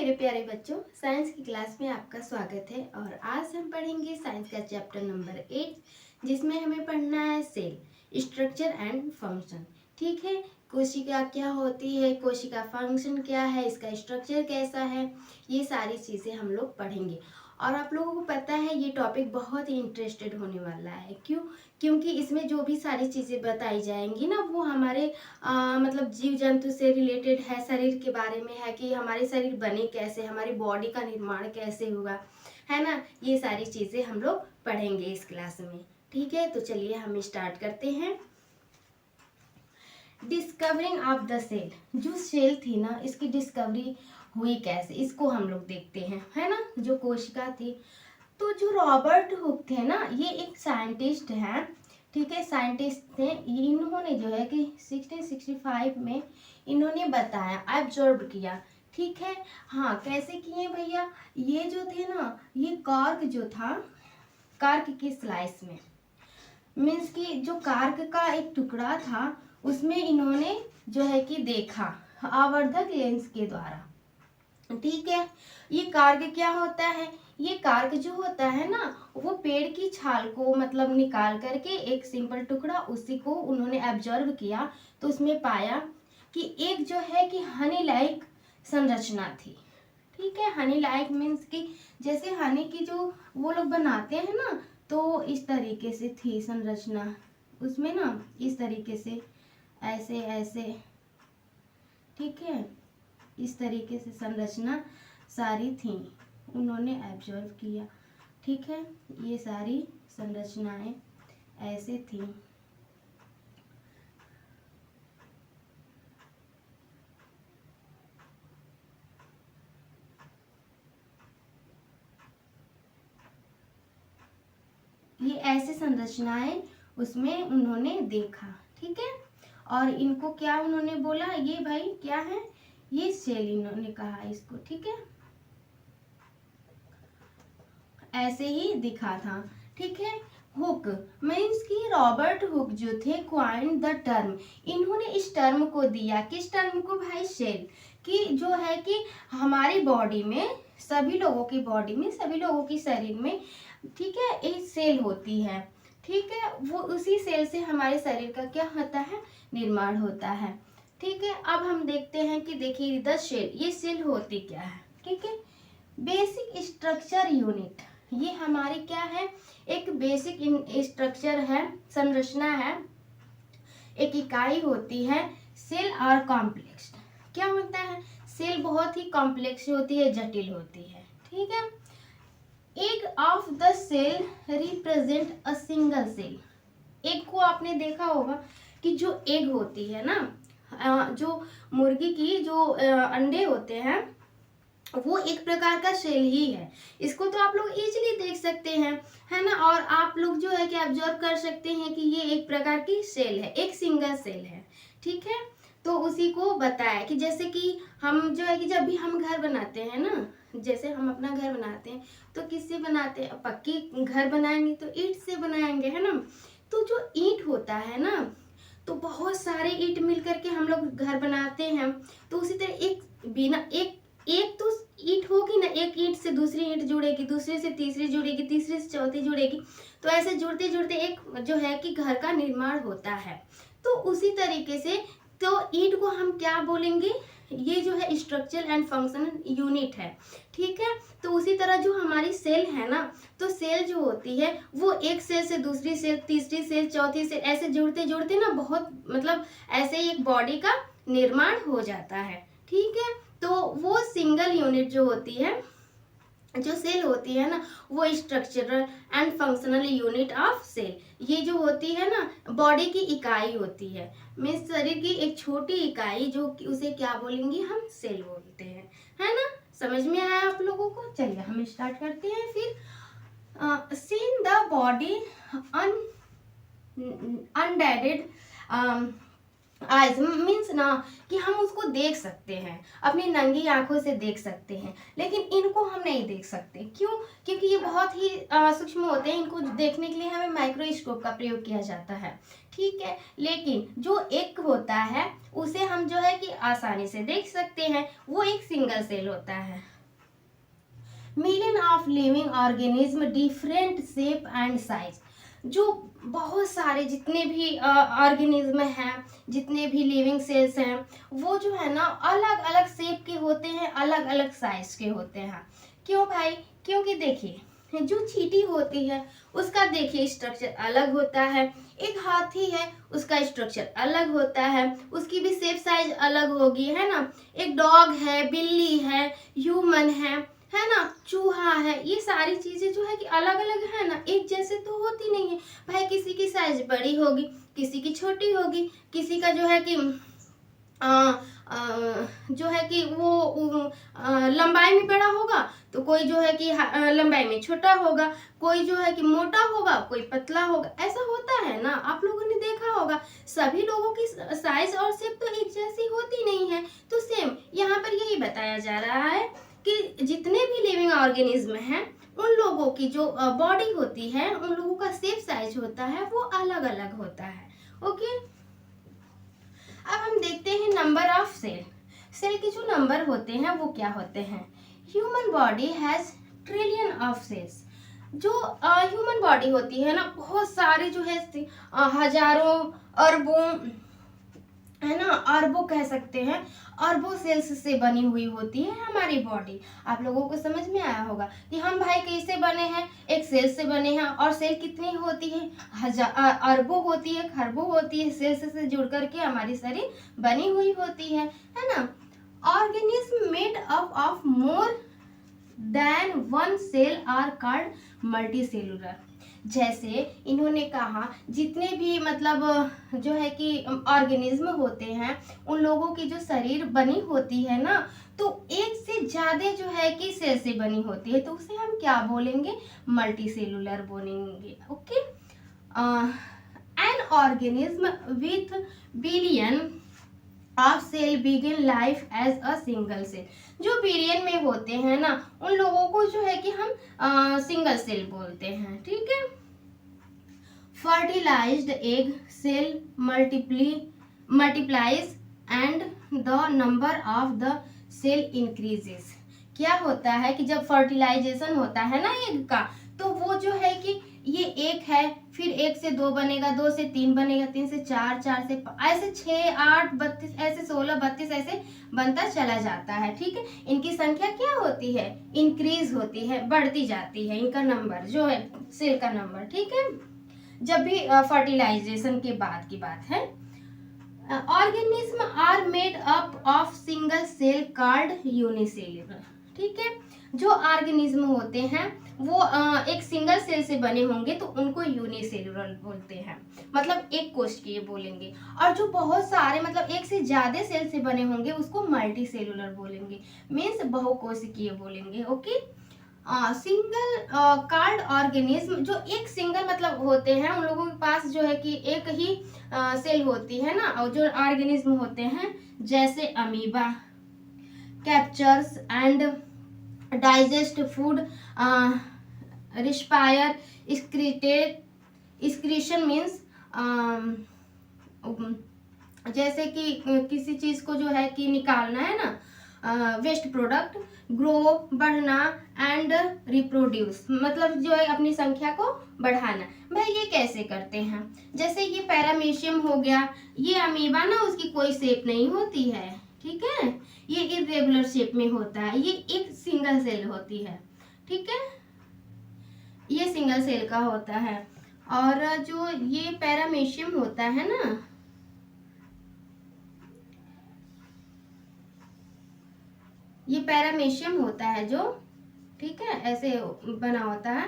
मेरे प्यारे बच्चों, साइंस की क्लास में आपका स्वागत है। और आज हम पढ़ेंगे साइंस का चैप्टर नंबर 8, जिसमें हमें पढ़ना है सेल स्ट्रक्चर एंड फंक्शन। ठीक है, कोशिका क्या होती है, कोशिका फंक्शन क्या है, इसका स्ट्रक्चर कैसा है, ये सारी चीज़ें हम लोग पढ़ेंगे। और आप लोगों को पता है ये टॉपिक बहुत ही इंटरेस्टेड होने वाला है। क्योंकि इसमें जो भी सारी चीज़ें बताई जाएंगी ना, वो हमारे मतलब जीव जंतु से रिलेटेड है, शरीर के बारे में है कि हमारे शरीर बने कैसे, हमारी बॉडी का निर्माण कैसे हुआ, है ना। ये सारी चीज़ें हम लोग पढ़ेंगे इस क्लास में। ठीक है, तो चलिए हम स्टार्ट करते हैं। डिस्कवरिंग ऑफ द सेल, जो सेल थी ना, इसकी डिस्कवरी हुई कैसे, इसको हम लोग देखते हैं, है ना। जो कोशिका थी, तो जो रॉबर्ट हुक थे ना, ये एक साइंटिस्ट हैं। ठीक है, साइंटिस्ट थे। इन्होंने जो है कि 1665 में इन्होंने बताया, ऑब्जर्व किया। ठीक है, हाँ, कैसे किए भैया, ये जो थे ना, ये कार्क जो था, कार्क की स्लाइस में, मीन्स कि जो कार्क का एक टुकड़ा था, उसमें इन्होंने जो है कि देखा आवर्धक लेंस के द्वारा। ठीक है, ये कार्क क्या होता है, ये कार्क जो होता है ना, वो पेड़ की छाल को मतलब निकाल करके एक सिंपल टुकड़ा, उसी को उन्होंने ऑब्जर्व किया, तो उसमें पाया कि एक जो है कि हनी लाइक संरचना थी। ठीक है, हनी लाइक मीन्स कि जैसे हनी की जो वो लोग बनाते हैं ना, तो इस तरीके से थी संरचना उसमें ना, इस तरीके से, ऐसे ऐसे। ठीक है, इस तरीके से संरचना सारी थी, उन्होंने ऑब्जर्व किया। ठीक है, ये सारी संरचनाएं ऐसे थी। ये ऐसे संरचनाएं उसमें उन्होंने देखा। ठीक है, और इनको क्या उन्होंने बोला, ये भाई क्या है, ये सेल इन्होंने कहा इसको। ठीक है, ऐसे ही दिखा था। ठीक है, हुक मीन्स कि रॉबर्ट हुक जो थे क्वाइन द टर्म, इन्होंने इस टर्म को दिया, किस टर्म को भाई, सेल, कि जो है कि हमारी बॉडी में, सभी लोगों की बॉडी में, सभी लोगों की शरीर में, ठीक है, एक सेल होती है। ठीक है, वो उसी सेल से हमारे शरीर का क्या होता है, निर्माण होता है। ठीक है, अब हम देखते हैं कि देखिए द सेल, ये सेल होती क्या है। ठीक है, बेसिक स्ट्रक्चर यूनिट, ये हमारी क्या है, एक बेसिक स्ट्रक्चर है, संरचना है, एक इकाई होती है। सेल और कॉम्प्लेक्स, क्या होता है, सेल बहुत ही कॉम्प्लेक्स होती है, जटिल होती है। ठीक है, egg of the cell represent a single cell. Egg को आपने देखा होगा कि जो एग होती है ना, जो मुर्गी की जो अंडे होते हैं, वो एक प्रकार का सेल ही है। इसको तो आप लोग इजीली देख सकते हैं, है ना। और आप लोग जो है कि ऑब्जर्व कर सकते हैं कि ये एक प्रकार की सेल है, एक सिंगल सेल है। ठीक है, तो उसी को बताया कि जैसे कि हम जो है कि जब भी हम घर बनाते हैं ना, जैसे हम अपना घर बनाते हैं, तो किससे बनाते हैं, पक्की घर बनाएंगे तो ईंट से बनाएंगे, है ना। तो जो ईंट होता है ना, तो बहुत सारे ईंट मिल करके हम लोग घर बनाते हैं। तो उसी तरह एक बिना एक एक तो ईंट होगी ना, एक ईंट से दूसरी ईंट जुड़ेगी, दूसरे से तीसरी जुड़ेगी, तीसरे से चौथी जुड़ेगी, तो ऐसे जुड़ते जुड़ते एक जो है कि घर का निर्माण होता है। तो उसी तरीके से तो ईंट को हम क्या बोलेंगे, ये जो है स्ट्रक्चर एंड फंक्शन यूनिट है। ठीक है, तो उसी तरह जो हमारी सेल है ना, तो सेल जो होती है वो एक सेल से दूसरी सेल, तीसरी सेल, चौथी सेल, ऐसे जुड़ते जुड़ते ना बहुत मतलब ऐसे ही एक बॉडी का निर्माण हो जाता है। ठीक है, तो वो सिंगल यूनिट जो होती है, जो सेल होती है ना, वो structural and functional unit of cell, ये जो होती है ना, बॉडी की इकाई होती है, मीन्स शरीर की एक छोटी इकाई, जो उसे क्या बोलेंगे हम, सेल बोलते हैं, है ना। समझ में आया आप लोगों को, चलिए हम स्टार्ट करते हैं फिर। Seen the body unaided eyes means ना कि हम उसको देख सकते हैं, अपनी नंगी आंखों से देख सकते हैं, लेकिन इनको हम नहीं देख सकते। क्यों? क्योंकि ये बहुत ही सूक्ष्म होते हैं, इनको देखने के लिए हमें माइक्रोस्कोप का प्रयोग किया जाता है। ठीक है, लेकिन जो एक होता है उसे हम जो है कि आसानी से देख सकते हैं, वो एक सिंगल सेल होता है। Million of living organism different shape and size, जो बहुत सारे जितने भी ऑर्गेनिज्म हैं, जितने भी लिविंग सेल्स हैं, वो जो है ना अलग अलग शेप के होते हैं, अलग अलग साइज के होते हैं। क्यों भाई? क्योंकि देखिए जो चींटी होती है उसका देखिए स्ट्रक्चर अलग होता है, एक हाथी है उसका स्ट्रक्चर अलग होता है, उसकी भी शेप साइज अलग होगी, है ना। एक डॉग है, बिल्ली है, ह्यूमन है ना, चूहा है, ये सारी चीजें जो है कि अलग अलग है ना, एक जैसे तो होती नहीं है भाई। किसी की साइज बड़ी होगी, किसी की छोटी होगी, किसी का जो है कि जो है कि वो लंबाई में बड़ा होगा, तो कोई जो है कि लंबाई में छोटा होगा, कोई जो है कि मोटा होगा, कोई पतला होगा, ऐसा होता है ना, आप लोगों ने देखा होगा। सभी लोगों की साइज और शेप तो एक जैसी होती नहीं है। तो सेम यहाँ पर यही बताया जा रहा है कि जितने भी लिविंग ऑर्गेनिज्म हैं, उन लोगों की जो बॉडी होती है, उन लोगों का शेप साइज होता है, वो अलग अलग होता है। ओके, अब हम देखते हैं नंबर ऑफ सेल। सेल के जो नंबर होते हैं वो क्या होते हैं? Human body has trillion of cells. जो ह्यूमन बॉडी होती है ना, बहुत सारे जो है हजारों, अरबों, है ना, अरबों कह सकते हैं, अरबों सेल्स से बनी हुई होती है हमारी बॉडी। आप लोगों को समझ में आया होगा कि हम भाई कैसे बने हैं, एक सेल से बने हैं। और सेल कितनी होती है? अरबों होती है, खरबों होती है, सेल्स से जुड़ करके हमारी शरीर बनी हुई होती है ना। Organism made up of more than one cell are called multicellular. जैसे इन्होंने कहा जितने भी मतलब जो है कि ऑर्गेनिज्म होते हैं, उन लोगों की जो शरीर बनी होती है ना, तो एक से ज्यादा जो है कि सेल से बनी होती है, तो उसे हम क्या बोलेंगे? मल्टीसेलुलर बोलेंगे। Okay, an organism with billion of cell begin life as a single cell. जो बिलियन में होते हैं ना, उन लोगों को जो है कि हम सिंगल सेल बोलते हैं। ठीक है, fertilised egg cell multiplies and the number of the cell increases. क्या होता है कि जब फर्टिलाइजेशन होता है ना एग का, तो वो जो है कि ये एक है, फिर एक से दो बनेगा, दो से तीन बनेगा, तीन से चार, चार से ऐसे 6, 8, 32, ऐसे 16, 32 ऐसे बनता चला जाता है। ठीक है, इनकी संख्या क्या होती है? इंक्रीज होती है, बढ़ती जाती है इनका नंबर जो है, सेल का नंबर। ठीक है, जब भी फर्टिलाइजेशन के बाद की बात है। Organism are made up of single cell called unicellular. ठीक है, जो ऑर्गेनिज्म होते हैं वो एक सिंगल सेल से बने होंगे तो उनको यूनिसेलुलर बोलते हैं, मतलब एक कोशिकीय बोलेंगे। और जो बहुत सारे मतलब एक से ज्यादा सेल से बने होंगे उसको मल्टीसेलुलर बोलेंगे, मीन्स बहुकोशिकीय बोलेंगे। ओके, सिंगल कार्ड ऑर्गेनिज्म, जो एक सिंगल मतलब होते हैं, उन लोगों के पास जो है कि एक ही सेल होती है ना। और जो ऑर्गेनिज्म होते हैं जैसे amoeba captures and digest food, respire, secretion means जैसे कि किसी चीज को जो है कि निकालना है ना, वेस्ट प्रोडक्ट, ग्रो बढ़ना एंड रिप्रोड्यूस, मतलब जो है अपनी संख्या को बढ़ाना। भाई ये कैसे करते हैं? जैसे ये पैरामीशियम हो गया, ये अमीबा ना, उसकी कोई शेप नहीं होती है। ठीक है, ये इरेगुलर शेप में होता है, ये एक सिंगल सेल होती है। ठीक है, ये सिंगल सेल का होता है। और जो ये पैरामीशियम होता है ना, ये पैरामीशियम होता है जो, ठीक है, ऐसे बना होता है।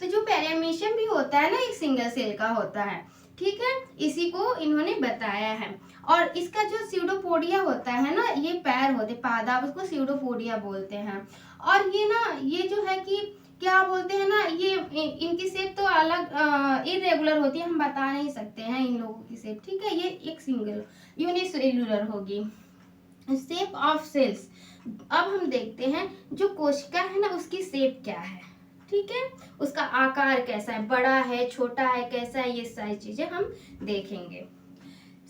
तो जो पैरामीशियम भी होता है ना, एक सिंगल सेल का होता है। ठीक है, इसी को इन्होंने बताया है। और इसका जो स्यूडोपोडिया होता है ना, ये पैर होते, पादाप, उसको स्यूडोपोडिया बोलते हैं। और ये ना, ये जो है कि क्या बोलते हैं ना, ये इनकी शेप तो अलग इरेगुलर होती है, हम बता नहीं सकते हैं इन लोगों की शेप, ठीक है। ये एक सिंगल यूनिसेल्युलर होगी। शेप ऑफ सेल्स, अब हम देखते हैं जो कोशिका है ना उसकी शेप क्या है, ठीक है, उसका आकार कैसा है, बड़ा है, छोटा है, कैसा है, ये सारी चीजें हम देखेंगे।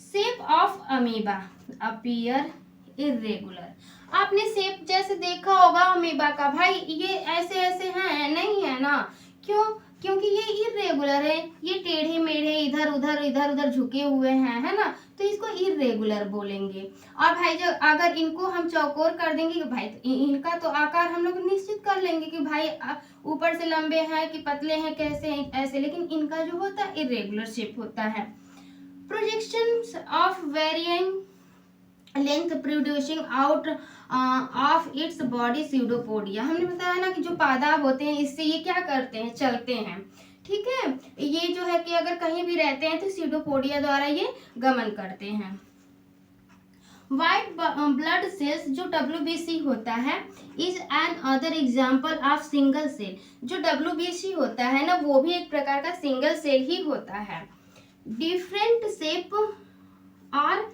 Shape of amoeba appear irregular, आपने शेप जैसे देखा होगा अमीबा का, भाई ये ऐसे ऐसे हैं, नहीं है ना, क्यों, क्योंकि ये इरेगुलर है, ये टेढ़े मेढ़े इधर उधर झुके हुए हैं, है ना, तो इसको इरेगुलर बोलेंगे। और भाई जो अगर इनको हम चौकोर कर देंगे कि भाई इनका तो आकार हम लोग निश्चित कर लेंगे कि भाई ऊपर से लंबे हैं कि पतले हैं, कैसे हैं, ऐसे, लेकिन इनका जो होता है इरेगुलर शेप होता है। Projections of varying length producing out of its body pseudopodia, हमने बताया ना कि जो पादाब होते हैं इससे ये क्या करते हैं, चलते हैं, ठीक है। ये जो है कि अगर कहीं भी रहते हैं तो स्यूडोपोडिया द्वारा ये गमन करते हैं। व्हाइट ब्लड सेल्स जो WBC होता है is another example of single cell, जो WBC होता है ना वो भी एक प्रकार का सिंगल सेल ही होता है। Different shape are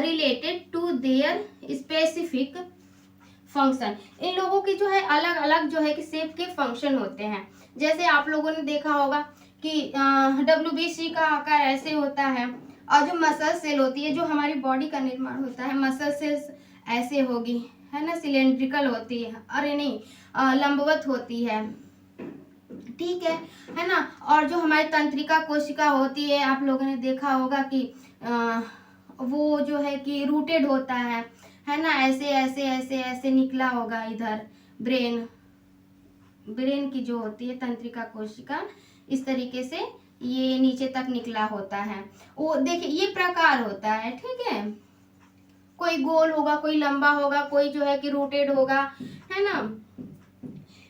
related to their specific function, इन लोगों की जो है अलग अलग जो है कि शेप के फंक्शन होते हैं। जैसे आप लोगों ने देखा होगा कि WBC का आकार ऐसे होता है, और जो मसल सेल होती है, जो हमारी बॉडी का निर्माण होता है, मसल सेल्स ऐसे होगी, है ना, सिलेंड्रिकल होती है, अरे नहीं लंबवत होती है, ठीक है ना। और जो हमारी तंत्रिका कोशिका होती है, आप लोगों ने देखा होगा कि वो जो है कि रूटेड होता है ना, ऐसे ऐसे ऐसे ऐसे निकला होगा इधर, ब्रेन की जो होती है तंत्रिका कोशिका इस तरीके से ये नीचे तक निकला होता है, वो देखिए ये प्रकार होता है, ठीक है। कोई गोल होगा, कोई लंबा होगा, कोई जो है कि रूटेड होगा, है ना।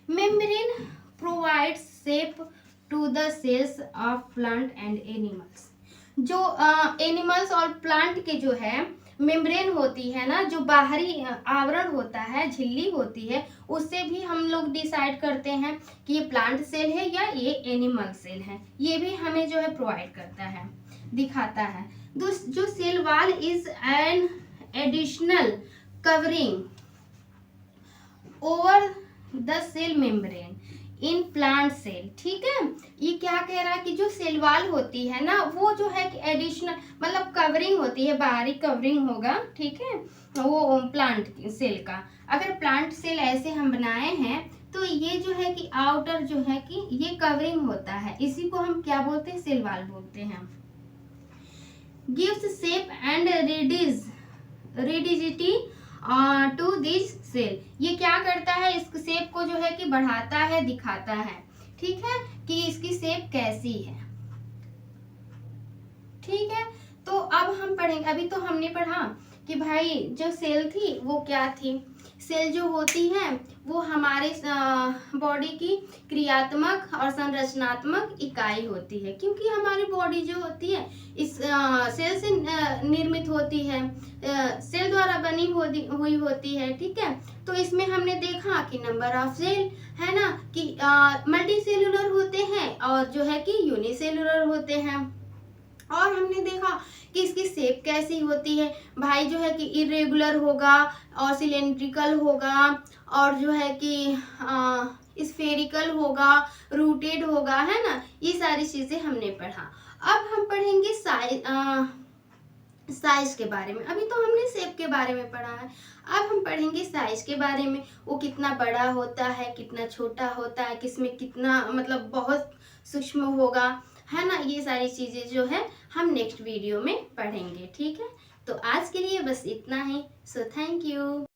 Membrane provides shape to the cells of plant and animals, जो एनिमल्स और प्लांट के जो है मेम्ब्रेन होती है ना, जो बाहरी आवरण होता है, झिल्ली होती है, उससे भी हम लोग डिसाइड करते हैं कि ये प्लांट सेल है या ये एनिमल सेल है, ये भी हमें जो है प्रोवाइड करता है, दिखाता है। जो cell wall is an additional covering over the cell membrane in plant cell, ठीक है। ये क्या कह रहा है कि जो सेल वॉल होती है ना वो जो है कि एडिशनल मतलब कवरिंग होती है, बाहरी कवरिंग होगा, ठीक है, वो प्लांट सेल का। अगर प्लांट सेल ऐसे हम बनाए हैं तो ये जो है कि आउटर जो है कि ये कवरिंग होता है, इसी को हम क्या बोलते हैं, सेल वॉल बोलते हैं। Gives shape and rigidity to this cell, ये क्या करता है, इस शेप को जो है कि बढ़ाता है, दिखाता है, ठीक है, कि इसकी शेप कैसी है, ठीक है। तो अब हम पढ़ेंगे, अभी तो हमने पढ़ा कि भाई जो सेल थी वो क्या थी, सेल जो होती है वो हमारे बॉडी की क्रियात्मक और संरचनात्मक इकाई होती है, क्योंकि हमारी बॉडी जो होती है इस सेल से निर्मित होती है, सेल द्वारा बनी हुई होती है, ठीक है। तो इसमें हमने देखा कि नंबर ऑफ सेल है ना कि मल्टी सेलुलर होते हैं और जो है कि यूनिसेलुलर होते हैं, और हमने देखा कि इसकी शेप कैसी होती है, भाई जो है कि इरेगुलर होगा और सिलेंड्रिकल होगा और जो है कि स्फेरिकल होगा, रूटेड होगा, है ना, ये सारी चीजें हमने पढ़ा। अब हम पढ़ेंगे साइज के बारे में, अभी तो हमने शेप के बारे में पढ़ा है, अब हम पढ़ेंगे साइज के बारे में, वो कितना बड़ा होता है, कितना छोटा होता है, किसमें कितना मतलब बहुत सूक्ष्म होगा, है ना, ये सारी चीजें जो है हम नेक्स्ट वीडियो में पढ़ेंगे, ठीक है। तो आज के लिए बस इतना ही, सो थैंक यू।